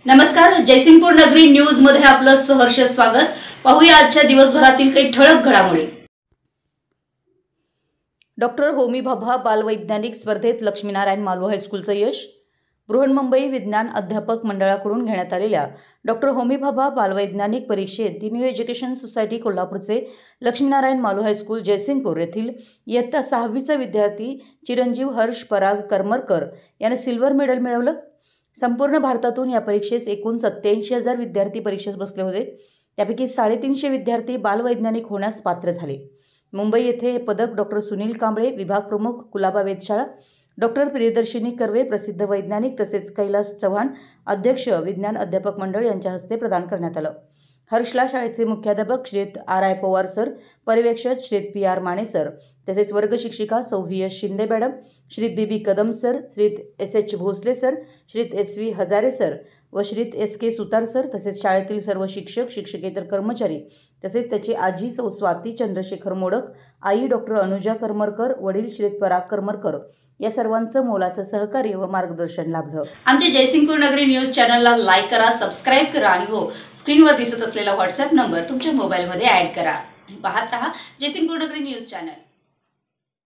नमस्कार, जयसिंगपूर नगरी न्यूज मध्ये आपलं सहर्ष स्वागत। पाहूया आजच्या दिवसभरातील काही ठळक घडामोडी। डॉक्टर होमी भाभा बालवैज्ञानिक स्पर्धेत लक्ष्मीनारायण मालू हायस्कूलचं यश। बृहन्मुंबई विज्ञान अध्यापक मंडळाकडून घेण्यात आलेल्या डॉक्टर होमी भाभा बालवैज्ञानिक परीक्षेत दी न्यू एज्युकेशन सोसायटी कोल्हापूरचे लक्ष्मीनारायण मालू हायस्कूल जयसिंगपूर येथील इयत्ता 6वीचा विद्यार्थी चिरंजीव हर्ष पराग करमरकर याने सिल्वर मेडल मिळवलं। संपूर्ण भारतातून या परीक्षेस एकूण 87,000 विद्यार्थी परीक्षेस बसले होते। त्यापैकी 350 विद्यार्थी बालवैज्ञानिक होण्यास पात्र झाले। मुंबई येथे हे पदक डॉक्टर सुनील कांबळे, विभाग प्रमुख, कुलाबा वेधशाळा, डॉक्टर प्रियदर्शिनी कर्वे, प्रसिद्ध वैज्ञानिक तसेच कैलास चव्हाण, अध्यक्ष विज्ञान अध्यापक मंडळ यांच्या हस्ते प्रदान करण्यात आलं। हर्षला शाळेचे मुख्याध्यापक श्रीत R.I. पवार सर, पर्यवेक्षक श्रीत P.R. माने सर, तसेच वर्ग शिक्षिका सौ V.S. शिंदे मॅडम, श्रीत B.B. कदम सर, श्रीत S.H. भोसले सर, श्रीत S.V. हजारे सर व श्रीत S.K. सुतार सर तसेच शाळेतील सर्व शिक्षक, शिक्षकेतर कर्मचारी तसेच त्याची आजी सौ स्वाती चंद्रशेखर मोडक, आई डॉक्टर अनुजा करमरकर, वडील श्रीत पराग करमरकर या सर्वांचं मोलाचं सहकार्य व मार्गदर्शन लाभलं। आमच्या जयसिंगपूर नगरी न्यूज चॅनलला लाईक करा, सबस्क्राइब करा आणि हो, स्क्रीनवर दिसत असलेला व्हॉट्सअप नंबर तुमच्या मोबाईलमध्ये ॲड करा। पाहत रहा जयसिंगपूर नगरी न्यूज चॅनल।